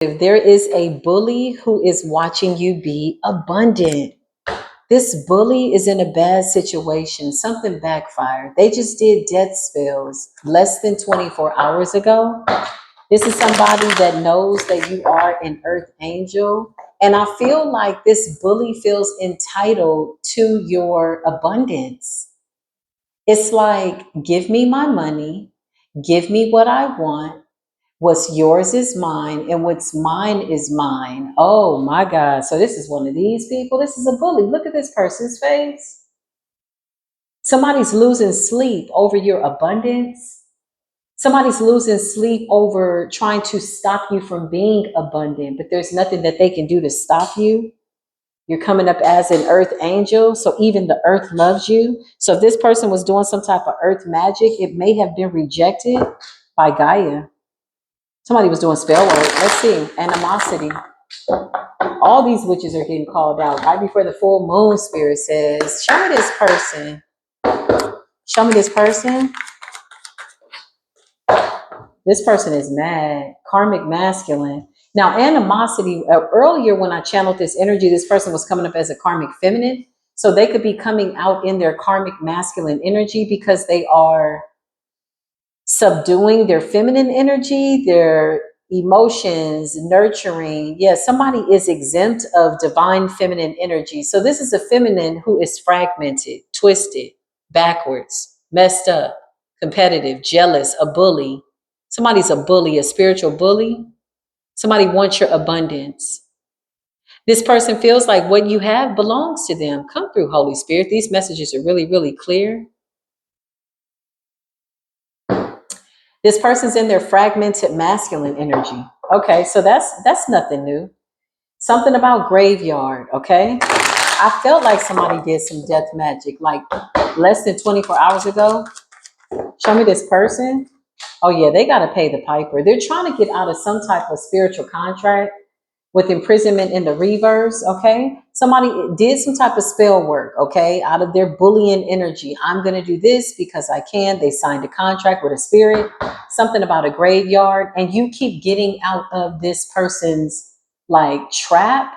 If there is a bully who is watching you be abundant, this bully is in a bad situation. Something backfired. They just did death spells less than 24 hours ago. This is somebody that knows that you are an earth angel. And I feel like this bully feels entitled to your abundance. It's like, give me my money, give me what I want. What's yours is mine, and what's mine is mine. Oh my God. So this is one of these people. This is a bully. Look at this person's face. Somebody's losing sleep over your abundance. Somebody's losing sleep over trying to stop you from being abundant, but there's nothing that they can do to stop you. You're coming up as an earth angel, so even the earth loves you. So if this person was doing some type of earth magic, it may have been rejected by Gaia. Somebody was doing spell work. Let's see. Animosity. All these witches are getting called out right before the full moon. Spirit says, show me this person. Show me this person. This person is mad. Karmic masculine. Now, animosity, earlier when I channeled this energy, this person was coming up as a karmic feminine. So they could be coming out in their karmic masculine energy because they are subduing their feminine energy, their emotions, nurturing. Yeah, somebody is exempt of divine feminine energy. So this is a feminine who is fragmented, twisted, backwards, messed up, competitive, jealous, a bully. Somebody's a bully, a spiritual bully. Somebody wants your abundance. This person feels like what you have belongs to them. Come through, Holy Spirit. These messages are really, really clear. This person's in their fragmented masculine energy. Okay, so that's nothing new. Something about graveyard, okay? I felt like somebody did some death magic like less than 24 hours ago. Show me this person. Oh yeah, they got to pay the piper. They're trying to get out of some type of spiritual contract with imprisonment in the reverse, okay? Somebody did some type of spell work, okay, out of their bullying energy. I'm going to do this because I can. They signed a contract with a spirit, something about a graveyard, and you keep getting out of this person's like trap.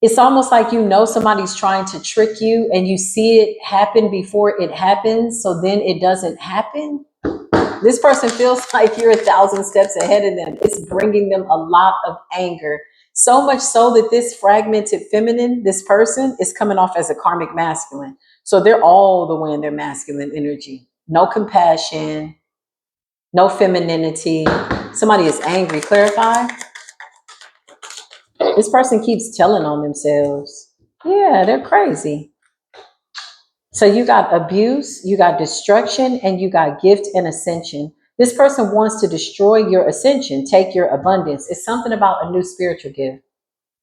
It's almost like you know somebody's trying to trick you and you see it happen before it happens, so then it doesn't happen. This person feels like you're 1,000 steps ahead of them. It's bringing them a lot of anger. So much so that this fragmented feminine, this person, is coming off as a karmic masculine. So they're all the way in their masculine energy. No compassion, no femininity. Somebody is angry. Clarify. This person keeps telling on themselves. Yeah, they're crazy. So you got abuse, you got destruction, and you got gift and ascension. This person wants to destroy your ascension, take your abundance. It's something about a new spiritual gift.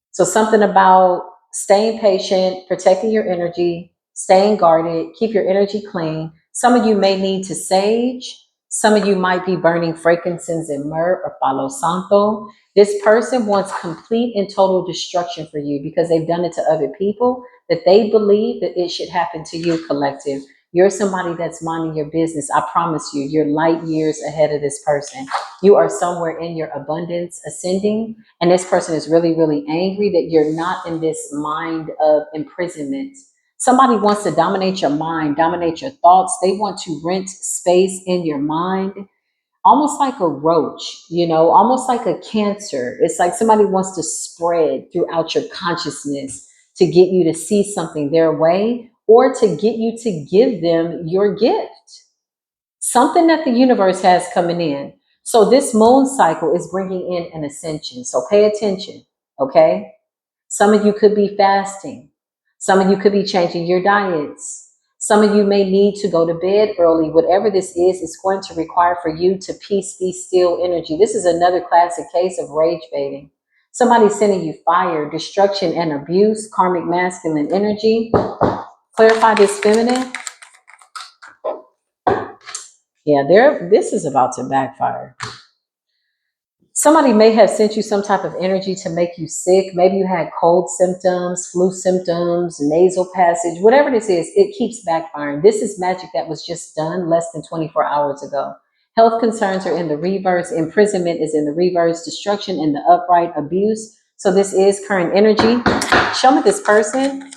So something about staying patient, protecting your energy, staying guarded, keep your energy clean. Some of you may need to sage. Some of you might be burning frankincense and myrrh or palo santo. This person wants complete and total destruction for you because they've done it to other people, that they believe that it should happen to you, collective. You're somebody that's minding your business. I promise you, you're light years ahead of this person. You are somewhere in your abundance ascending, and this person is really, really angry that you're not in this mind of imprisonment. Somebody wants to dominate your mind, dominate your thoughts. They want to rent space in your mind, almost like a roach, almost like a cancer. It's like somebody wants to spread throughout your consciousness to get you to see something their way or to get you to give them your gift. Something that the universe has coming in. So this moon cycle is bringing in an ascension. So pay attention, okay? Some of you could be fasting. Some of you could be changing your diets. Some of you may need to go to bed early. Whatever this is, it's going to require for you to peace, be still energy. This is another classic case of rage baiting. Somebody's sending you fire, destruction, and abuse, karmic masculine energy. Clarify this feminine. Yeah, this is about to backfire. Somebody may have sent you some type of energy to make you sick. Maybe you had cold symptoms, flu symptoms, nasal passage, whatever this is, it keeps backfiring. This is magic that was just done less than 24 hours ago. Health concerns are in the reverse. Imprisonment is in the reverse. Destruction in the upright. Abuse. So this is current energy. Show me this person.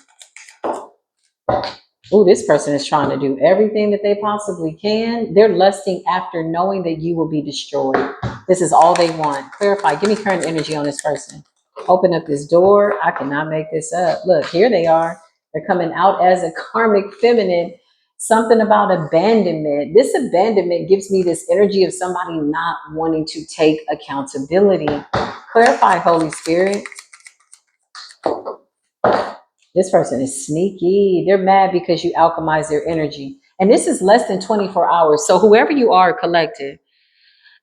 Oh, this person is trying to do everything that they possibly can. They're lusting after knowing that you will be destroyed. This is all they want. Clarify. Give me current energy on this person. Open up this door. I cannot make this up. Look, here they are. They're coming out as a karmic feminine. Something about abandonment. This abandonment gives me this energy of somebody not wanting to take accountability. Clarify, Holy Spirit. This person is sneaky. They're mad because you alchemize their energy. And this is less than 24 hours. So whoever you are, collective,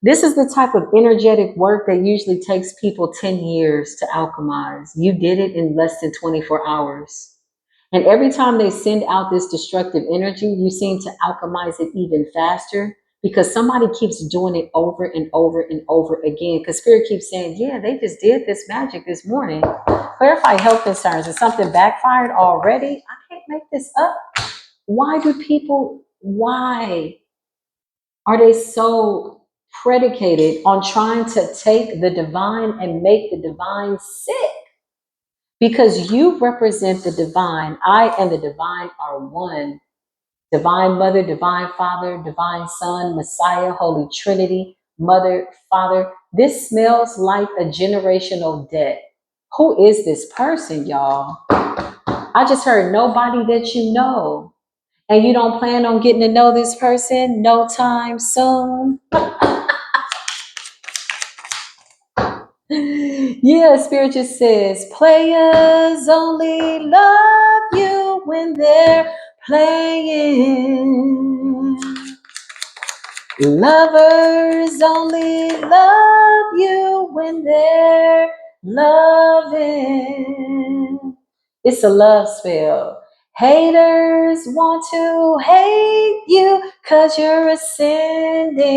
this is the type of energetic work that usually takes people 10 years to alchemize. You did it in less than 24 hours. And every time they send out this destructive energy, you seem to alchemize it even faster because somebody keeps doing it over and over and over again. Because Spirit keeps saying, yeah, they just did this magic this morning. Clarify health concerns. Is something backfired already? I can't make this up. Why are they so predicated on trying to take the divine and make the divine sick? Because you represent the divine. I and the divine are one. Divine Mother, Divine Father, Divine Son, Messiah, Holy Trinity, Mother, Father. This smells like a generational debt. Who is this person, y'all? I just heard nobody that you know. And you don't plan on getting to know this person no time soon. Yeah, Spirit just says, players only love you when they're playing. Lovers only love you when they're loving. It's a love spell. Haters want to hate you because you're ascending.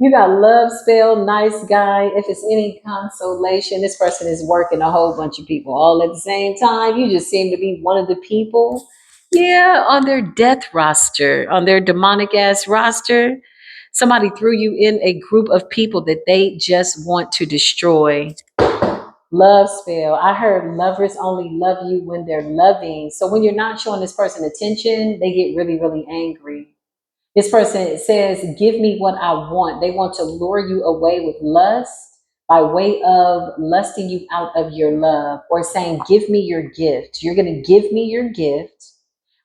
You got love spell, nice guy. If it's any consolation, this person is working a whole bunch of people all at the same time. You just seem to be one of the people. Yeah, on their death roster, on their demonic ass roster. Somebody threw you in a group of people that they just want to destroy. Love spell. I heard lovers only love you when they're loving. So when you're not showing this person attention, they get really, really angry. This person says, give me what I want. They want to lure you away with lust by way of lusting you out of your love or saying, give me your gift. You're going to give me your gift.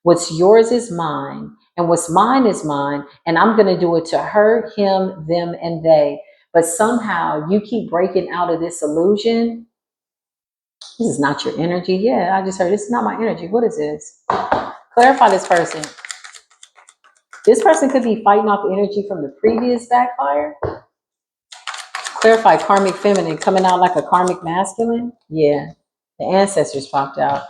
What's yours is mine, and what's mine is mine. And I'm going to do it to her, him, them, and they. But somehow you keep breaking out of this illusion. This is not your energy. Yeah, I just heard this is not my energy. What is this? Clarify this person. This person could be fighting off energy from the previous backfire. Clarify karmic feminine coming out like a karmic masculine. Yeah, the ancestors popped out.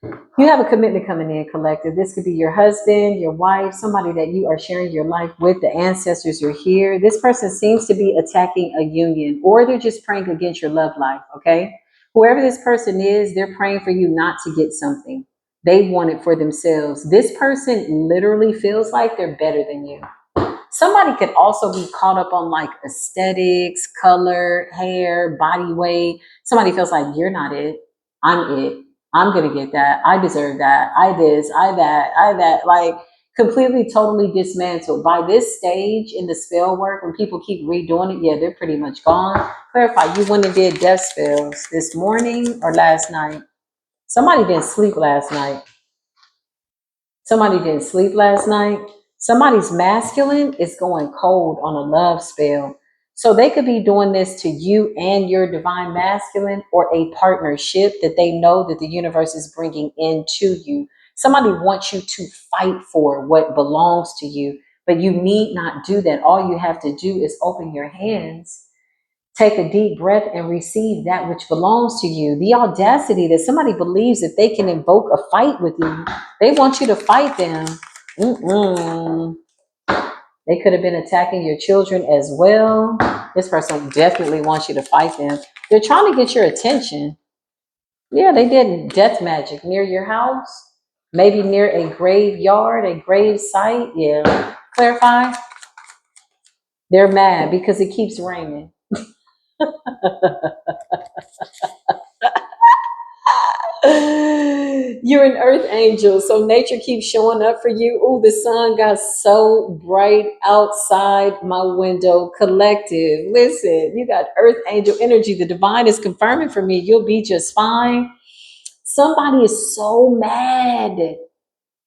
You have a commitment coming in, collective. This could be your husband, your wife, somebody that you are sharing your life with. The ancestors are here. This person seems to be attacking a union, or they're just praying against your love life, okay? Whoever this person is, they're praying for you not to get something. They want it for themselves. This person literally feels like they're better than you. Somebody could also be caught up on like aesthetics, color, hair, body weight. Somebody feels like you're not it. I'm it. I'm going to get that. I deserve that. I this, I that, I that. Like completely, totally dismantled. By this stage in the spell work, when people keep redoing it, yeah, they're pretty much gone. Clarify, you went and did death spells this morning or last night? Somebody didn't sleep last night. Somebody didn't sleep last night. Somebody's masculine is going cold on a love spell. So they could be doing this to you and your divine masculine, or a partnership that they know that the universe is bringing into you. Somebody wants you to fight for what belongs to you, but you need not do that. All you have to do is open your hands, take a deep breath, and receive that which belongs to you. The audacity that somebody believes that they can invoke a fight with you. They want you to fight them. They could have been attacking your children as well. This person definitely wants you to fight them. They're trying to get your attention. Yeah, they did death magic near your house. Maybe near a graveyard, a grave site. Yeah. Clarify. They're mad because it keeps raining. You're an earth angel, so nature keeps showing up for you. Oh, the sun got so bright outside my window. Collective, listen, you got earth angel energy. The divine is confirming for me you'll be just fine. Somebody is so mad.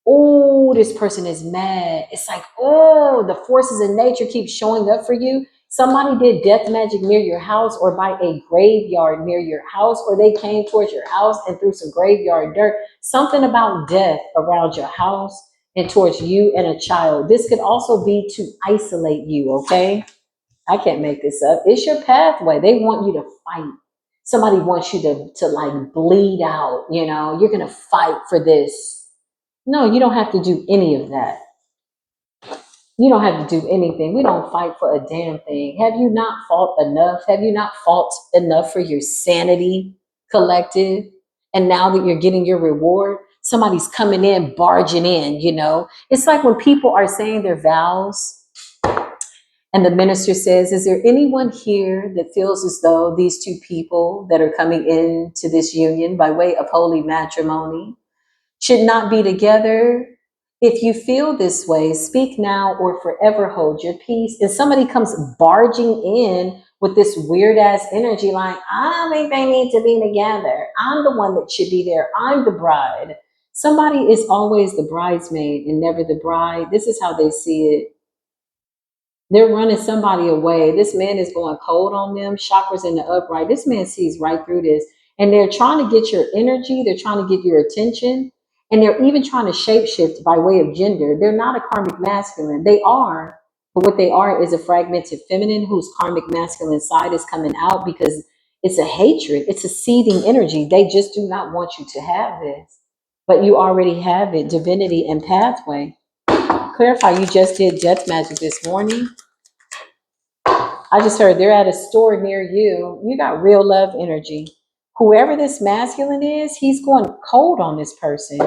Oh, this person is mad. It's like, oh, the forces in nature keep showing up for you. Somebody did death magic near your house or by a graveyard near your house, or they came towards your house and threw some graveyard dirt. Something about death around your house and towards you and a child. This could also be to isolate you, okay? I can't make this up. It's your pathway. They want you to fight. Somebody wants you to like bleed out, you're gonna fight for this. No, you don't have to do any of that. You don't have to do anything. We don't fight for a damn thing. Have you not fought enough? Have you not fought enough for your sanity, collective? And now that you're getting your reward, somebody's coming in, barging in. It's like when people are saying their vows and the minister says, is there anyone here that feels as though these two people that are coming into this union by way of holy matrimony should not be together? If you feel this way, speak now or forever hold your peace. And somebody comes barging in with this weird ass energy, like, I don't think they need to be together. I'm the one that should be there. I'm the bride. Somebody is always the bridesmaid and never the bride. This is how they see it. They're running somebody away. This man is going cold on them, chakras in the upright. This man sees right through this. And they're trying to get your energy. They're trying to get your attention. And they're even trying to shapeshift by way of gender. They're not a karmic masculine. They are, but what they are is a fragmented feminine whose karmic masculine side is coming out because it's a hatred. It's a seething energy. They just do not want you to have this. But you already have it, divinity and pathway. Clarify, you just did death magic this morning. I just heard they're at a store near you. You got real love energy. Whoever this masculine is, he's going cold on this person.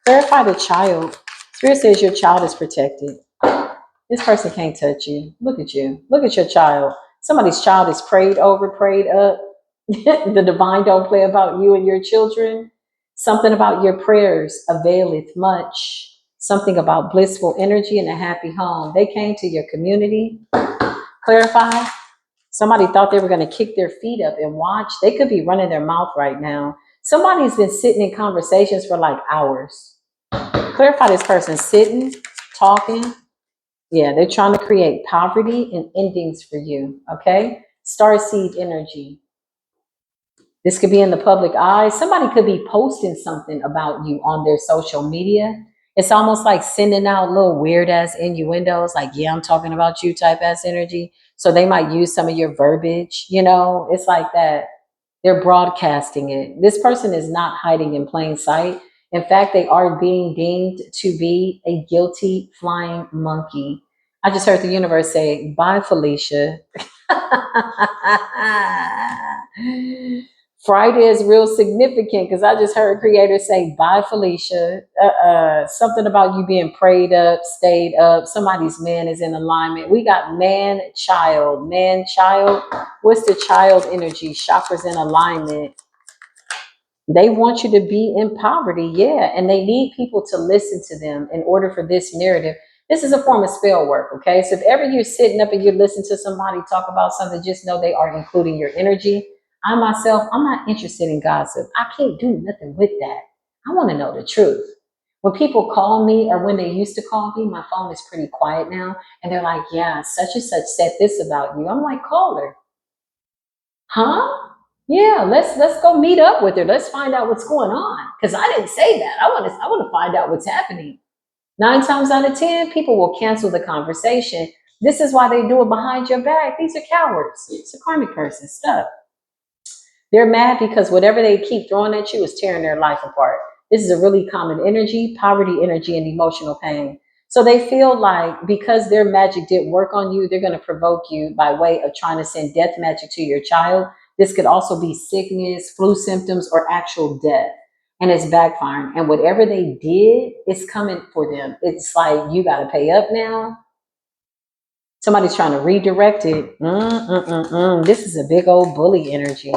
Clarify the child. Spirit says your child is protected. This person can't touch you. Look at you. Look at your child. Somebody's child is prayed over, prayed up. The divine don't play about you and your children. Something about your prayers availeth much. Something about blissful energy and a happy home. They came to your community. Clarify. Somebody thought they were going to kick their feet up and watch. They could be running their mouth right now. Somebody's been sitting in conversations for like hours. Clarify this person sitting, talking. Yeah, they're trying to create poverty and endings for you. Okay. Starseed energy. This could be in the public eye. Somebody could be posting something about you on their social media. It's almost like sending out little weird ass innuendos, like, yeah, I'm talking about you type ass energy. So they might use some of your verbiage, it's like that. They're broadcasting it. This person is not hiding in plain sight. In fact, they are being deemed to be a guilty flying monkey. I just heard the universe say, bye, Felicia. Friday is real significant because I just heard creators say, bye, Felicia. Something about you being prayed up, stayed up. Somebody's man is in alignment. We got man, child. What's the child energy? Chakras in alignment. They want you to be in poverty, yeah, and they need people to listen to them in order for this narrative. This is a form of spell work, okay? So if ever you're sitting up and you listen to somebody talk about something, just know they are including your energy. I myself, I'm not interested in gossip. I can't do nothing with that. I want to know the truth. When people call me or when they used to call me, my phone is pretty quiet now, and they're like, yeah, such and such said this about you. I'm like, call her. Huh? Yeah, let's go meet up with her. Let's find out what's going on. Because I didn't say that. I want to find out what's happening. 9 times out of 10, people will cancel the conversation. This is why they do it behind your back. These are cowards. It's a karmic person. Stuff. They're mad because whatever they keep throwing at you is tearing their life apart. This is a really common energy, poverty energy, and emotional pain. So they feel like because their magic didn't work on you, they're going to provoke you by way of trying to send death magic to your child. This could also be sickness, flu symptoms, or actual death. and it's backfiring. And whatever they did, it's coming for them. It's like, you got to pay up now. Somebody's trying to redirect it. This is a big old bully energy.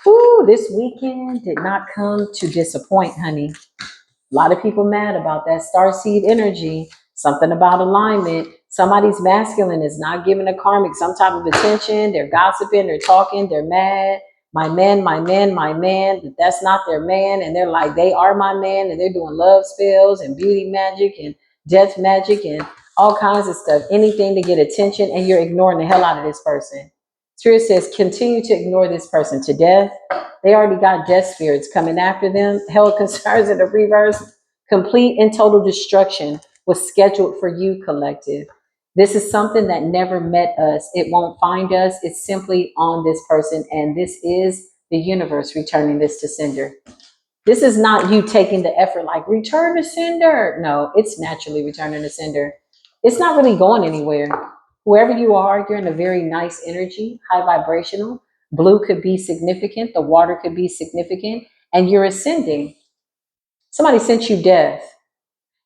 Whew, this weekend did not come to disappoint, honey. A lot of people mad about that starseed energy. Something about alignment. Somebody's masculine is not giving a karmic some type of attention. They're gossiping, they're talking, they're mad. My man, my man, my man. But that's not their man. And they're like, they are my man. And they're doing love spells and beauty magic and death magic and all kinds of stuff. Anything to get attention. And you're ignoring the hell out of this person. Spirit says, continue to ignore this person to death. They already got death spirits coming after them. Hell concerns in the reverse. Complete and total destruction was scheduled for you, collective. This is something that never met us. It won't find us. It's simply on this person. And this is the universe returning this to sender. This is not you taking the effort like return to sender. No, it's naturally returning to sender. It's not really going anywhere. Whoever you are, you're in a very nice energy, high vibrational. Blue could be significant. The water could be significant. And you're ascending. Somebody sent you death.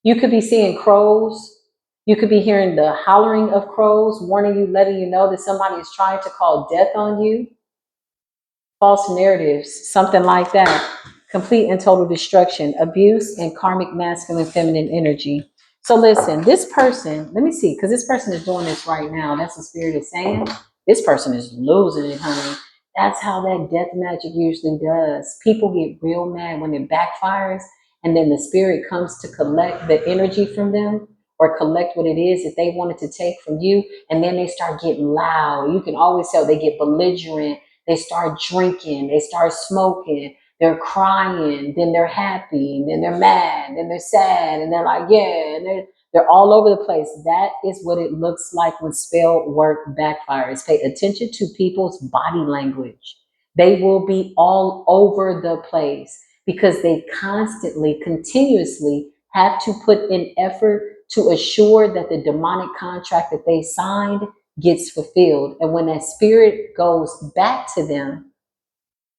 You could be seeing crows. You could be hearing the hollering of crows, warning you, letting you know that somebody is trying to call death on you. False narratives, something like that. Complete and total destruction, abuse, and karmic masculine feminine energy. So listen, this person, let me see, because this person is doing this right now. That's what Spirit is saying. This person is losing it, honey. That's how that death magic usually does. People get real mad when it backfires, and then the spirit comes to collect the energy from them or collect what it is that they wanted to take from you, and then they start getting loud. You can always tell they get belligerent. They start drinking, they start smoking, they're crying, then they're happy, then they're mad, then they're sad, and they're like, yeah, and they're all over the place. That is what it looks like when spell work backfires. Pay attention to people's body language. They will be all over the place because they constantly, continuously have to put in effort to assure that the demonic contract that they signed gets fulfilled. And when that spirit goes back to them,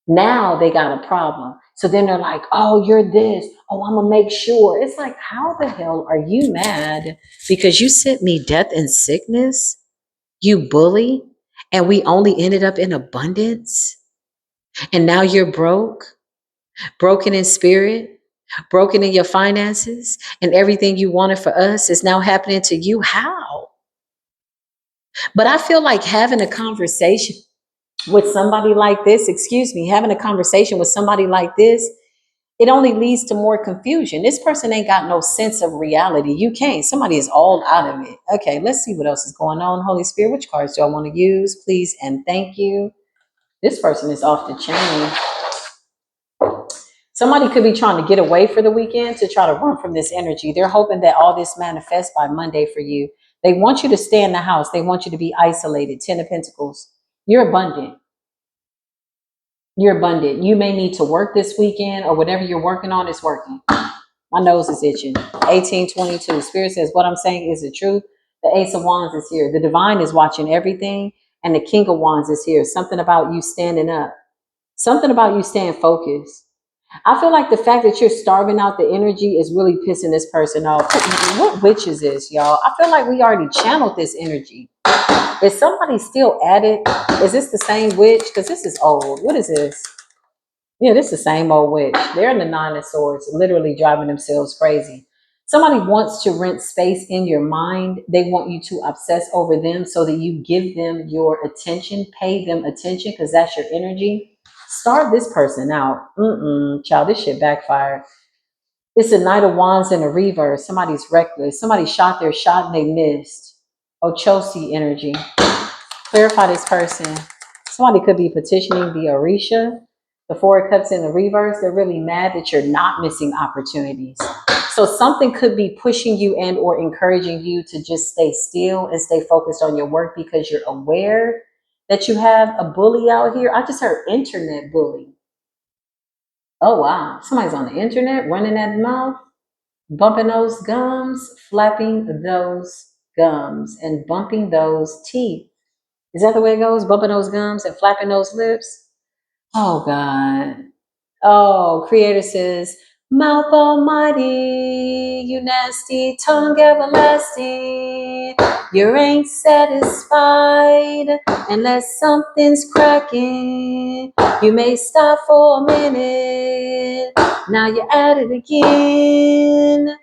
now they got a problem. So then they're like, oh, you're this. Oh, I'm going to make sure. It's like, how the hell are you mad because you sent me death and sickness? You bully. And we only ended up in abundance. And now you're broke, broken in spirit, broken in your finances, and everything you wanted for us is now happening to you. How? But I feel like having a conversation with somebody like this, excuse me, having a conversation with somebody like this, it only leads to more confusion. This person ain't got no sense of reality. You can't. Somebody is all out of it. Okay, let's see what else is going on. Holy Spirit, which cards do I want to use? Please and thank you. This person is off the chain. Somebody could be trying to get away for the weekend to try to run from this energy. They're hoping that all this manifests by Monday for you. They want you to stay in the house. They want you to be isolated. 10 of Pentacles. You're abundant. You're abundant. You may need to work this weekend or whatever you're working on is working. My nose is itching. 1822. Spirit says, what I'm saying is the truth. The Ace of Wands is here. The Divine is watching everything. And the King of Wands is here. Something about you standing up. Something about you staying focused. I feel like the fact that you're starving out the energy is really pissing this person off. What witch is this, y'all? I feel like we already channeled this energy. Is somebody still at it? Is this the same witch? Because this is old. What is this? Yeah, this is the same old witch. They're in the Nine of Swords, literally driving themselves crazy. Somebody wants to rent space in your mind. They want you to obsess over them so that you give them your attention, pay them attention because that's your energy. Starve this person out. Child, this shit backfired. It's a Knight of Wands in a reverse. Somebody's reckless. Somebody shot their shot and they missed. Ochosi energy. Clarify this person. Somebody could be petitioning the Orisha. The Four of Cups in the reverse. They're really mad that you're not missing opportunities. So something could be pushing you and or encouraging you to just stay still and stay focused on your work because you're aware that you have a bully out here. I just heard internet bully. Oh, wow. Somebody's on the internet running that mouth, bumping those gums, flapping those gums, and bumping those teeth. Is that the way it goes? Bumping those gums and flapping those lips? Oh, God. Oh, Creator says, Mouth almighty, you nasty tongue everlasting. You ain't satisfied unless something's cracking. You may stop for a minute, now you're at it again.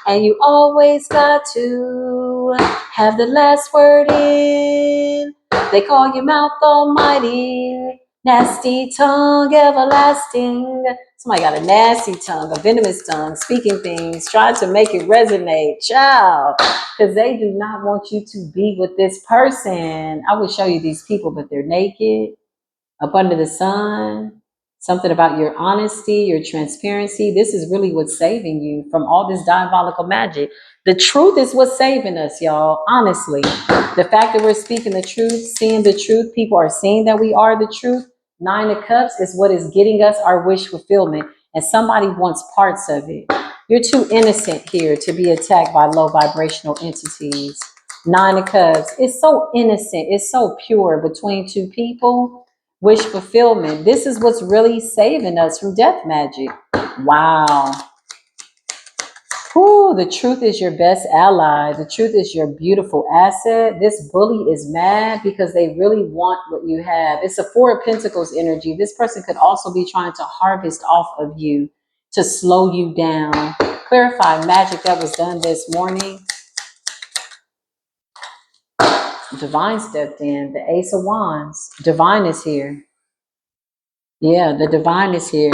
And you always got to have the last word in. They call you mouth almighty, nasty tongue everlasting. Somebody got a nasty tongue, a venomous tongue, speaking things, trying to make it resonate. Child, because they do not want you to be with this person. I would show you these people, but they're naked, up under the sun. Something about your honesty, your transparency. This is really what's saving you from all this diabolical magic. The truth is what's saving us, y'all. Honestly, the fact that we're speaking the truth, seeing the truth, people are seeing that we are the truth. Nine of Cups is what is getting us our wish fulfillment, and somebody wants parts of it. You're too innocent here to be attacked by low vibrational entities. Nine of Cups, it's so innocent, it's so pure between two people. Wish fulfillment. This is what's really saving us from death magic. Wow. Whew, the truth is your best ally. The truth is your beautiful asset. This bully is mad because they really want what you have. It's a Four of Pentacles energy. This person could also be trying to harvest off of you to slow you down. Clarify magic that was done this morning. Divine stepped in. The Ace of Wands. Divine is here. Yeah, the divine is here.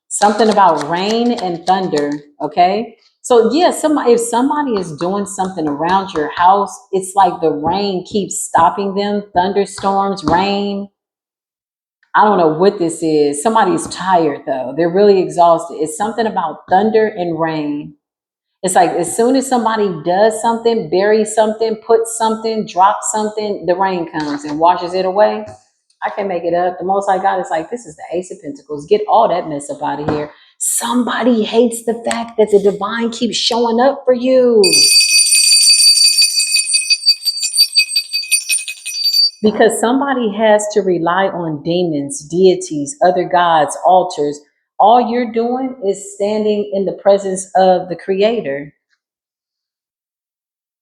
Something about rain and thunder, okay? So yeah, if somebody is doing something around your house, it's like the rain keeps stopping them. Thunderstorms, rain. I don't know what this is. Somebody's tired though. They're really exhausted. It's something about thunder and rain. It's like as soon as somebody does something, buries something, puts something, drops something, the rain comes and washes it away. I can't make it up. The most I got is like, this is the Ace of Pentacles. Get all that mess up out of here. Somebody hates the fact that the divine keeps showing up for you. Because somebody has to rely on demons, deities, other gods, altars. All you're doing is standing in the presence of the Creator.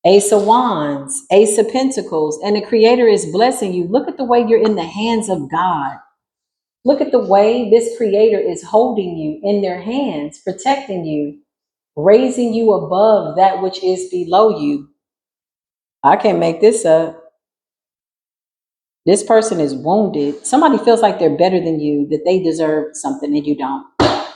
Ace of Wands, Ace of Pentacles, and the Creator is blessing you. Look at the way you're in the hands of God. Look at the way this Creator is holding you in their hands, protecting you, raising you above that which is below you. I can't make this up. This person is wounded. Somebody feels like they're better than you, that they deserve something and you don't.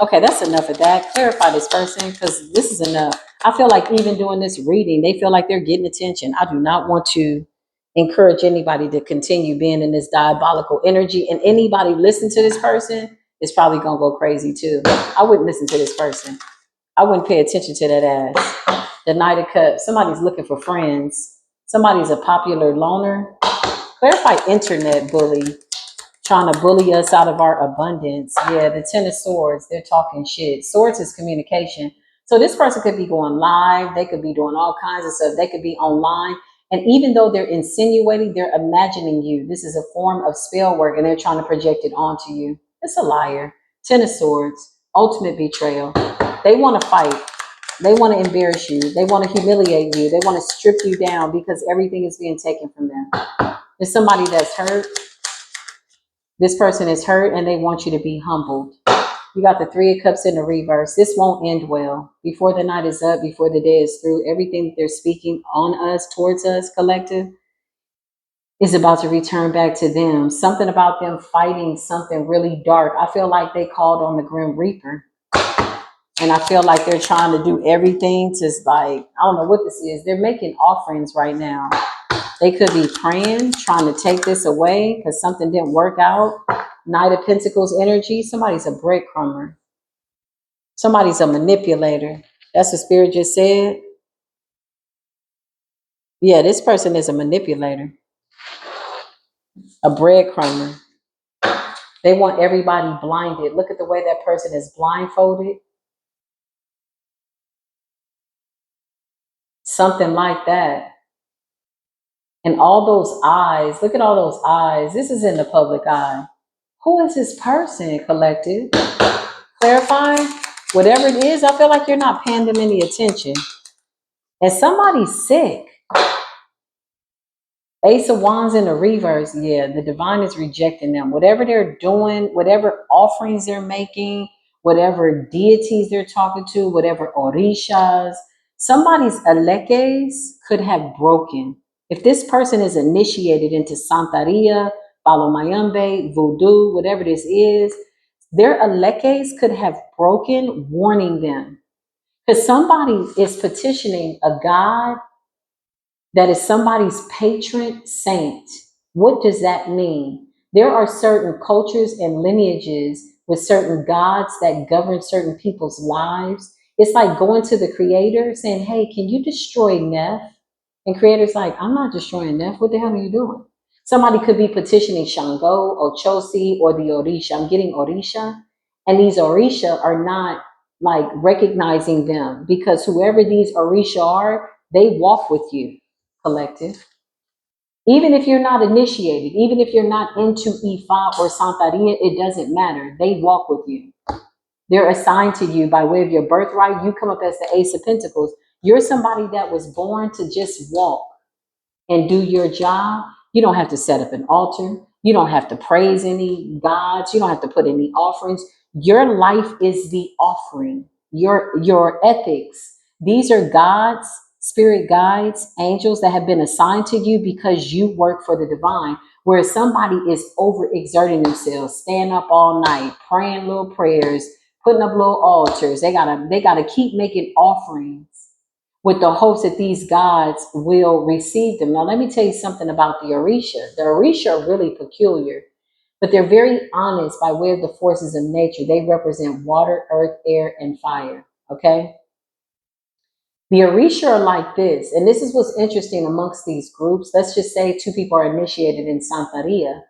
Okay, that's enough of that. Clarify this person, because this is enough. I feel like even doing this reading, they feel like they're getting attention. I do not want to encourage anybody to continue being in this diabolical energy, and anybody listen to this person is probably going to go crazy too. I wouldn't listen to this person. I wouldn't pay attention to that ass. The Knight of Cups. Somebody's looking for friends. Somebody's a popular loner. Clarify internet bully. Trying to bully us out of our abundance. Yeah, the Ten of Swords, they're talking shit. Swords is communication. So this person could be going live. They could be doing all kinds of stuff. They could be online. And even though they're insinuating, they're imagining you. This is a form of spell work and they're trying to project it onto you. It's a liar. Ten of Swords, ultimate betrayal. They want to fight. They want to embarrass you. They want to humiliate you. They want to strip you down because everything is being taken from them. There's somebody that's hurt. This person is hurt and they want you to be humbled. You got the Three of Cups in the reverse. This won't end well. Before the night is up, before the day is through, everything that they're speaking on us, towards us, collective, is about to return back to them. Something about them fighting something really dark. I feel like they called on the Grim Reaper. And I feel like they're trying to do everything to, like, I don't know what this is. They're making offerings right now. They could be praying, trying to take this away because something didn't work out. Knight of Pentacles energy. Somebody's a breadcrumber. Somebody's a manipulator. That's what Spirit just said. Yeah, this person is a manipulator. A breadcrumber. They want everybody blinded. Look at the way that person is blindfolded. Something like that. And all those eyes. Look at all those eyes. This is in the public eye. Who is this person, collective? clarifying? Whatever it is, I feel like you're not paying them any attention. And somebody's sick. Ace of Wands in the reverse, yeah, the divine is rejecting them. Whatever they're doing, whatever offerings they're making, whatever deities they're talking to, whatever orishas, somebody's alekes could have broken. If this person is initiated into Santeria, Palomayambe, Voodoo, whatever this is, their alekes could have broken, warning them. Because somebody is petitioning a god that is somebody's patron saint. What does that mean? There are certain cultures and lineages with certain gods that govern certain people's lives. It's like going to the creator saying, hey, can you destroy Neff? And creator's like, I'm not destroying Neff. What the hell are you doing? Somebody could be petitioning Shango, Ochosi, or the Orisha. I'm getting Orisha. And these Orisha are not like recognizing them because whoever these Orisha are, they walk with you, collective. Even if you're not initiated, even if you're not into Ifa or Santeria, it doesn't matter. They walk with you. They're assigned to you by way of your birthright. You come up as the Ace of Pentacles. You're somebody that was born to just walk and do your job. You don't have to set up an altar. You don't have to praise any gods. You don't have to put any offerings. Your life is the offering. Your ethics. These are gods, spirit guides, angels that have been assigned to you because you work for the divine. Whereas somebody is overexerting themselves, staying up all night, praying little prayers, putting up little altars. They gotta keep making offerings with the hopes that these gods will receive them. Now, let me tell you something about the Orisha. The Orisha are really peculiar, but they're very honest by way of the forces of nature. They represent water, earth, air, and fire. Okay? The Orisha are like this, and this is what's interesting amongst these groups. Let's just say two people are initiated in Santeria,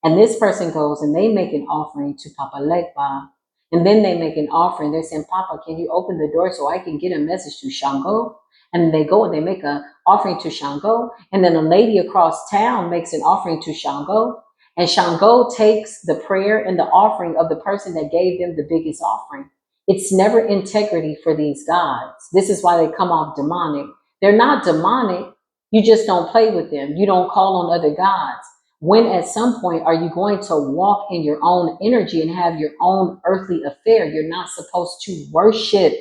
and this person goes and they make an offering to Papa Legba, and then they make an offering. They're saying, Papa, can you open the door so I can get a message to Shango? And they go and they make an offering to Shango, and then a lady across town makes an offering to Shango, and Shango takes the prayer and the offering of the person that gave them the biggest offering. It's never integrity for these gods. This is why they come off demonic. They're not demonic. You just don't play with them. You don't call on other gods. When at some point are you going to walk in your own energy and have your own earthly affair? You're not supposed to worship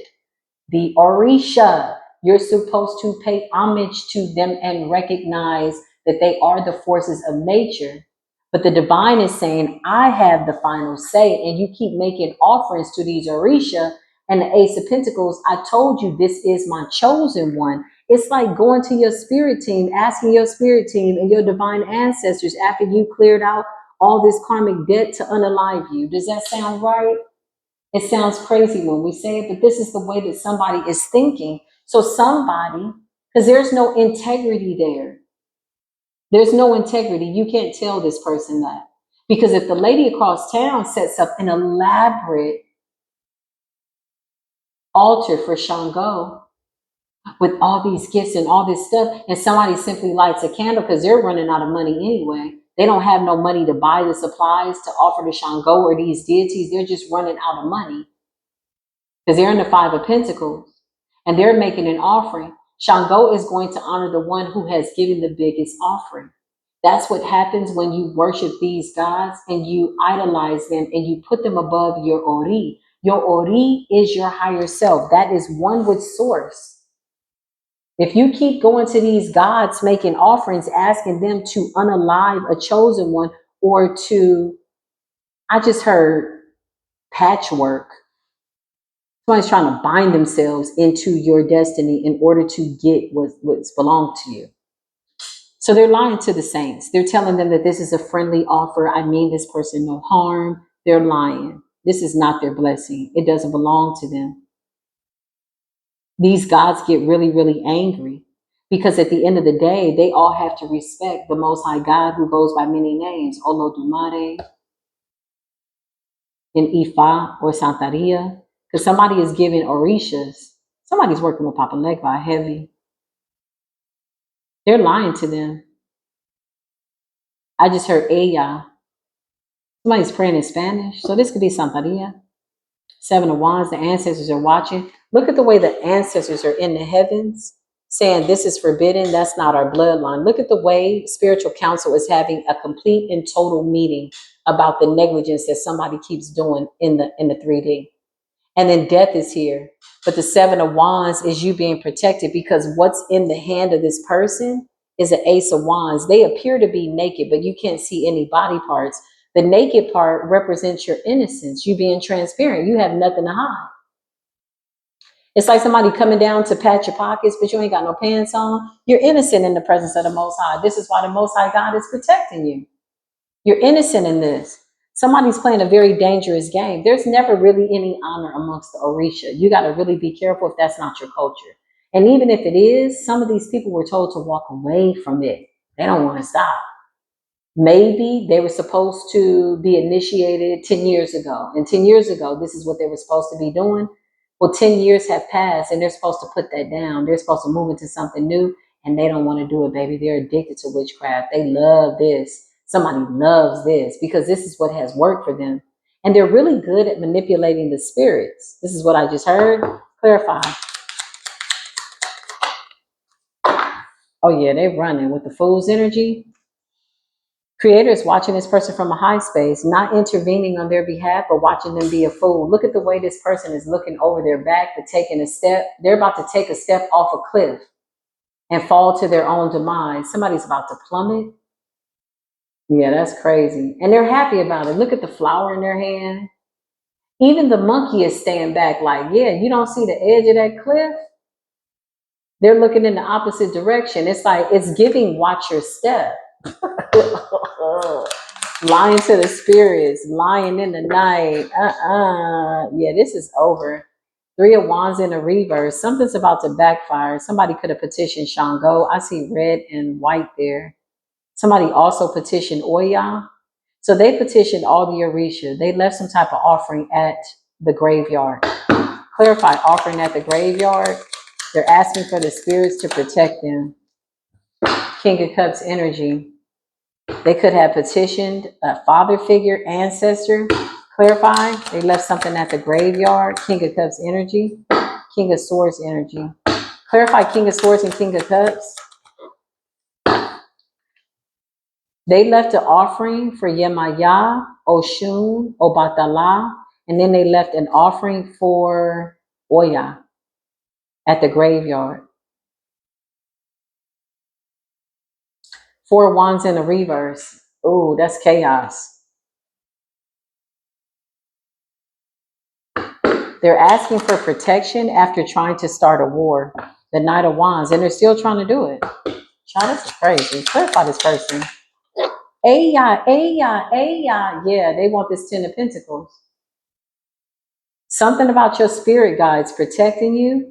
the Orisha. You're supposed to pay homage to them and recognize that they are the forces of nature. But the divine is saying, I have the final say, and you keep making offerings to these Orisha and the Ace of Pentacles. I told you this is my chosen one. It's like going to your spirit team, asking your spirit team and your divine ancestors after you cleared out all this karmic debt to unalive you. Does that sound right? It sounds crazy when we say it, but this is the way that somebody is thinking. So somebody, because there's no integrity there. There's no integrity. You can't tell this person that. Because if the lady across town sets up an elaborate altar for Shango with all these gifts and all this stuff, and somebody simply lights a candle because they're running out of money anyway. They don't have no money to buy the supplies to offer to Shango or these deities. They're just running out of money because they're in the Five of Pentacles and they're making an offering. Shango is going to honor the one who has given the biggest offering. That's what happens when you worship these gods and you idolize them and you put them above your Ori. Your Ori is your higher self. That is one with source. If you keep going to these gods, making offerings, asking them to unalive a chosen one or to, I just heard patchwork. Somebody's trying to bind themselves into your destiny in order to get what's belonged to you. So they're lying to the saints. They're telling them that this is a friendly offer. I mean this person no harm. They're lying. This is not their blessing. It doesn't belong to them. These gods get really, really angry because at the end of the day, they all have to respect the Most High God who goes by many names, Olodumare, in Ifa or Santeria. Because somebody is giving Orishas. Somebody's working with Papa Legba heavy. They're lying to them. I just heard ella. Somebody's praying in Spanish. So this could be Santeria. Seven of Wands, the ancestors are watching. Look at the way the ancestors are in the heavens saying this is forbidden. That's not our bloodline. Look at the way spiritual council is having a complete and total meeting about the negligence that somebody keeps doing in the 3D. And then death is here. But the Seven of Wands is you being protected because what's in the hand of this person is an Ace of Wands. They appear to be naked, but you can't see any body parts. The naked part represents your innocence, you being transparent. You have nothing to hide. It's like somebody coming down to pat your pockets, but you ain't got no pants on. You're innocent in the presence of the Most High. This is why the Most High God is protecting you. You're innocent in this. Somebody's playing a very dangerous game. There's never really any honor amongst the Orisha. You got to really be careful if that's not your culture. And even if it is, some of these people were told to walk away from it. They don't want to stop. Maybe they were supposed to be initiated 10 years ago. And 10 years ago, this is what they were supposed to be doing. Well, 10 years have passed and they're supposed to put that down. They're supposed to move into something new and they don't want to do it, baby. They're addicted to witchcraft. They love this. Somebody loves this because this is what has worked for them. And they're really good at manipulating the spirits. This is what I just heard. Clarify. Oh, yeah, they're running with the fool's energy. Creator is watching this person from a high space, not intervening on their behalf, but watching them be a fool. Look at the way this person is looking over their back, but taking a step. They're about to take a step off a cliff and fall to their own demise. Somebody's about to plummet. Yeah, that's crazy. And they're happy about it. Look at the flower in their hand. Even the monkey is staying back like, yeah, you don't see the edge of that cliff? They're looking in the opposite direction. It's like, it's giving watch your step. Lying to the spirits, lying in the night. Yeah, this is over. Three of Wands in a reverse. Something's about to backfire. Somebody could have petitioned Shango. I see red and white there. Somebody also petitioned Oya. So they petitioned all the Orisha. They left some type of offering at the graveyard. Clarify, offering at the graveyard. They're asking for the spirits to protect them. King of Cups energy. They could have petitioned a father figure, ancestor. Clarify, they left something at the graveyard. King of Cups energy. King of Swords energy. Clarify, King of Swords and King of Cups. They left an offering for Yemaya, Oshun, Obatala, and then they left an offering for Oya at the graveyard. Four of Wands in the reverse. Ooh, that's chaos. They're asking for protection after trying to start a war. The Knight of Wands, and they're still trying to do it. Child, this is crazy. Clarify this person. Yeah, they want this Ten of Pentacles. Something about your spirit guides protecting you.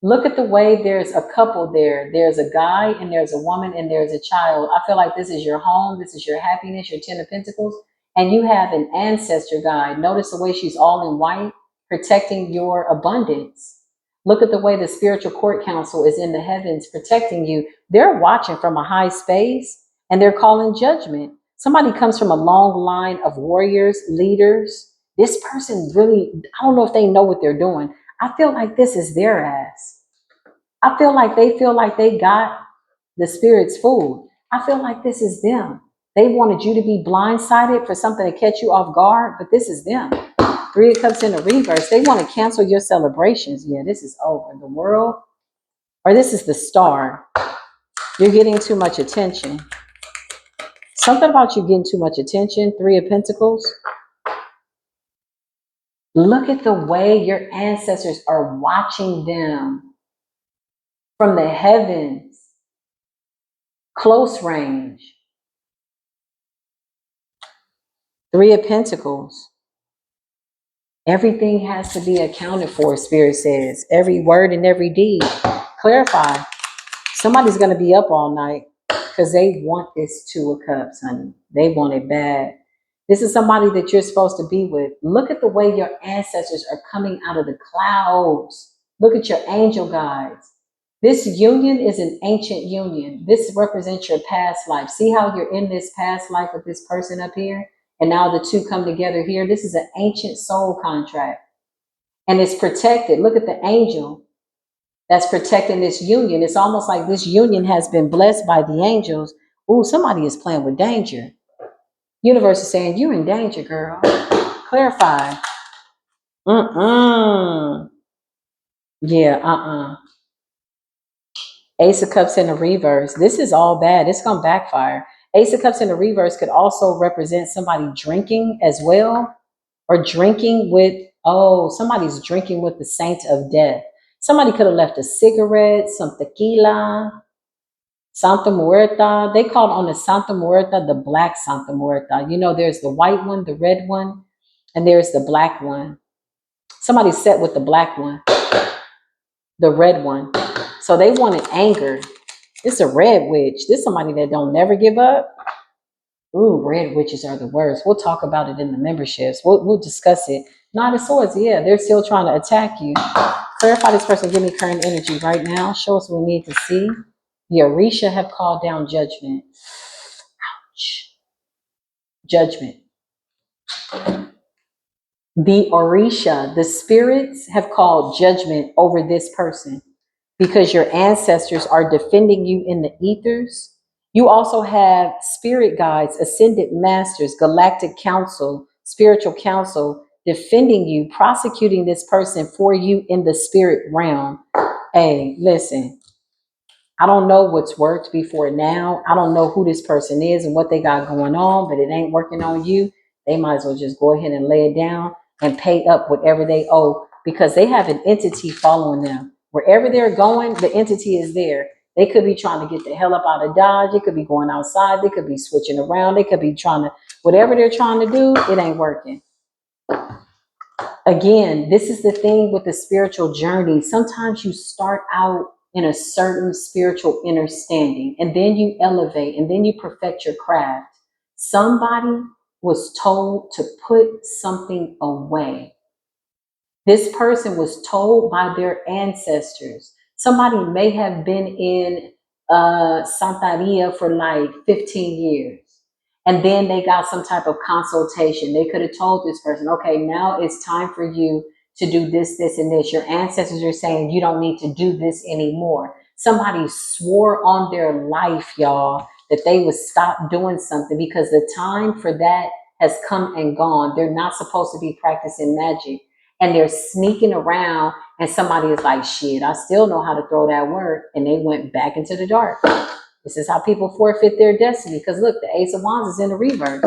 Look at the way there's a couple there. There's a guy and there's a woman and there's a child. I feel like this is your home. This is your happiness, your Ten of Pentacles. And you have an ancestor guide. Notice the way she's all in white, protecting your abundance. Look at the way the spiritual court council is in the heavens protecting you. They're watching from a high space and they're calling judgment. Somebody comes from a long line of warriors, leaders. This person really, I don't know if they know what they're doing. I feel like this is their ass. I feel like they got the spirit's food. I feel like this is them. They wanted you to be blindsided for something to catch you off guard, but this is them. Three of Cups in the reverse. They want to cancel your celebrations. Yeah, this is over. The world, or this is the star. You're getting too much attention. Something about you getting too much attention. Three of Pentacles. Look at the way your ancestors are watching them from the heavens, close range. Three of Pentacles. Everything has to be accounted for, Spirit says. Every word and every deed. Clarify. Somebody's going to be up all night because they want this Two of Cups, honey. They want it bad. This is somebody that you're supposed to be with. Look at the way your ancestors are coming out of the clouds. Look at your angel guides. This union is an ancient union. This represents your past life. See how you're in this past life with this person up here? And now the two come together here. This is an ancient soul contract. and it's protected. Look at the angel that's protecting this union. It's almost like this union has been blessed by the angels. Ooh, somebody is playing with danger. Universe is saying, you're in danger, girl. Clarify. Yeah, Ace of Cups in the reverse. This is all bad. It's going to backfire. Ace of Cups in the reverse could also represent somebody drinking as well, or drinking with, oh, somebody's drinking with the saint of death. Somebody could have left a cigarette, some tequila, Santa Muerta. They called on the Santa Muerta the black Santa Muerta. You know, there's the white one, the red one, and there's the black one. Somebody sat with the black one, the red one. So they wanted anger. It's a red witch. This is somebody that don't never give up. Ooh, red witches are the worst. We'll talk about it in the memberships. We'll discuss it. Knight of Swords, yeah, they're still trying to attack you. Clarify this person. Give me current energy right now. Show us what we need to see. The Orisha have called down judgment. Ouch. Judgment. The Orisha, the spirits have called judgment over this person because your ancestors are defending you in the ethers. You also have spirit guides, ascended masters, galactic council, spiritual council defending you, prosecuting this person for you in the spirit realm. Hey, listen, I don't know what's worked before now. I don't know who this person is and what they got going on, but it ain't working on you. They might as well just go ahead and lay it down and pay up whatever they owe, because they have an entity following them. Wherever they're going, the entity is there. They could be trying to get the hell up out of Dodge. They could be going outside. They could be switching around. They could be trying to, whatever they're trying to do, it ain't working. Again, this is the thing with the spiritual journey. Sometimes you start out in a certain spiritual understanding, and then you elevate, and then you perfect your craft. Somebody was told to put something away. This person was told by their ancestors. Somebody may have been in Santeria for like 15 years. And then they got some type of consultation. They could have told this person, okay, now it's time for you to do this, this, and this. Your ancestors are saying you don't need to do this anymore. Somebody swore on their life, y'all, that they would stop doing something because the time for that has come and gone. They're not supposed to be practicing magic. And they're sneaking around, and somebody is like, shit, I still know how to throw that word. And they went back into the dark. This is how people forfeit their destiny. Because look, the Ace of Wands is in the reverse.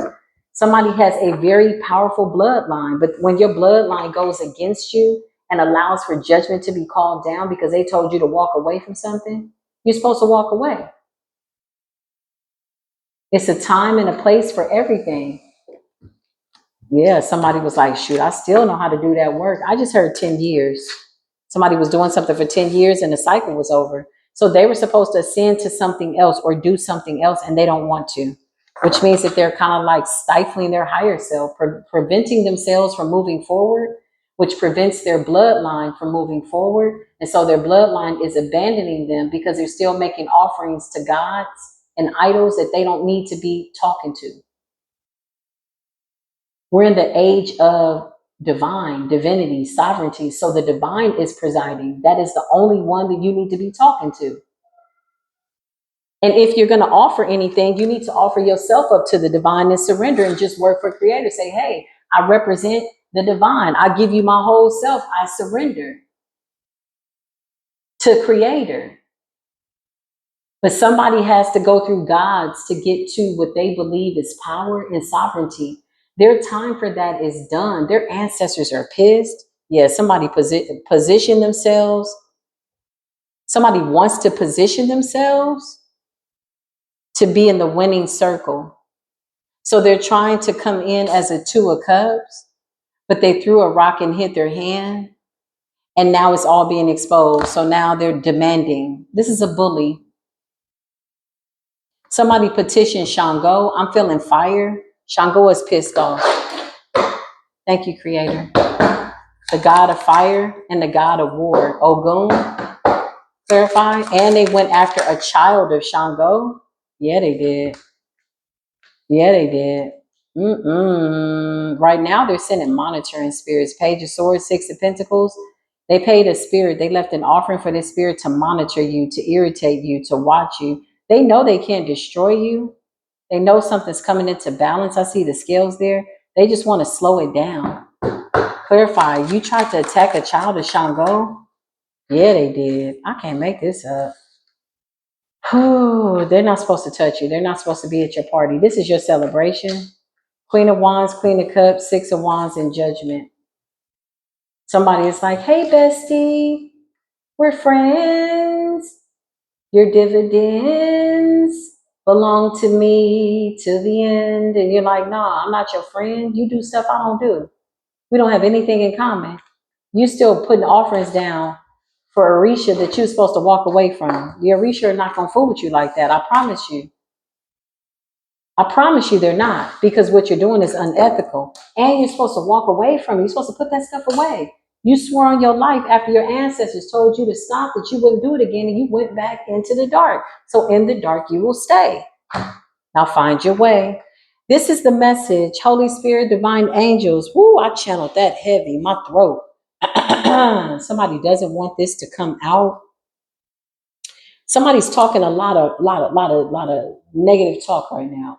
Somebody has a very powerful bloodline, but when your bloodline goes against you and allows for judgment to be called down because they told you to walk away from something, you're supposed to walk away. It's a time and a place for everything. Yeah, somebody was like, shoot, I still know how to do that work. I just heard 10 years. Somebody was doing something for 10 years and the cycle was over. So they were supposed to ascend to something else or do something else, and they don't want to, which means that they're kind of like stifling their higher self, preventing themselves from moving forward, which prevents their bloodline from moving forward. And so their bloodline is abandoning them because they're still making offerings to gods and idols that they don't need to be talking to. We're in the age of divinity, sovereignty. So the divine is presiding. That is the only one that you need to be talking to. And if you're going to offer anything, you need to offer yourself up to the divine and surrender and just work for creator. Say, hey, I represent the divine. I give you my whole self. I surrender to creator. But somebody has to go through gods to get to what they believe is power and sovereignty. Their time for that is done. Their ancestors are pissed. Yeah, somebody position themselves. Somebody wants to position themselves to be in the winning circle. So they're trying to come in as a Two of Cups, but they threw a rock and hit their hand. And now it's all being exposed. So now they're demanding. This is a bully. Somebody petitioned Shango. I'm feeling fire. Shango is pissed off. Thank you, Creator. The God of fire and the God of war. Ogun, clarify. And they went after a child of Shango. Yeah, they did. Yeah, they did. Right now, they're sending monitoring spirits. Page of Swords, Six of Pentacles. They paid a spirit. They left an offering for this spirit to monitor you, to irritate you, to watch you. They know they can't destroy you. They know something's coming into balance. I see the scales there. They just want to slow it down. Clarify. You tried to attack a child of Shango? Yeah, they did. I can't make this up. Oh, they're not supposed to touch you. They're not supposed to be at your party. This is your celebration. Queen of Wands, Queen of Cups, Six of Wands, and Judgment. Somebody is like, hey, bestie, we're friends. Your dividends belong to me till the end. And you're like, nah, I'm not your friend. You do stuff I don't do. We don't have anything in common. You still putting offerings down for Orisha that you're supposed to walk away from. The Orisha are not going to fool with you like that. I promise you. I promise you they're not, because what you're doing is unethical. And you're supposed to walk away from it. You're supposed to put that stuff away. You swore on your life after your ancestors told you to stop that you wouldn't do it again, and you went back into the dark. So in the dark, you will stay. Now find your way. This is the message. Holy Spirit, divine angels. Woo, I channeled that heavy, my throat. Somebody doesn't want this to come out. Somebody's talking a lot of negative talk right now.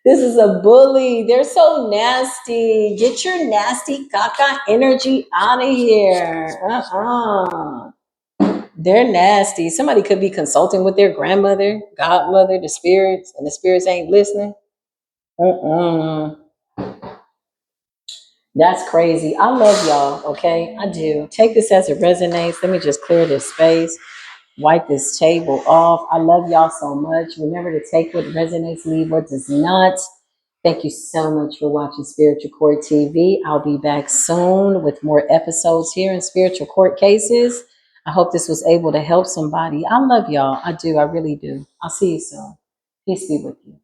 This is a bully. They're so nasty. Get your nasty caca energy out of here. They're nasty. Somebody could be consulting with their grandmother, godmother, the spirits, and the spirits ain't listening. That's crazy. I love y'all, okay? I do. Take this as it resonates. Let me just clear this space. Wipe this table off. I love y'all so much. Remember to take what resonates, leave what does not. Thank you so much for watching Spiritual Court TV. I'll be back soon with more episodes here in Spiritual Court Cases. I hope this was able to help somebody. I love y'all. I do. I really do. I'll see you soon. Peace be with you.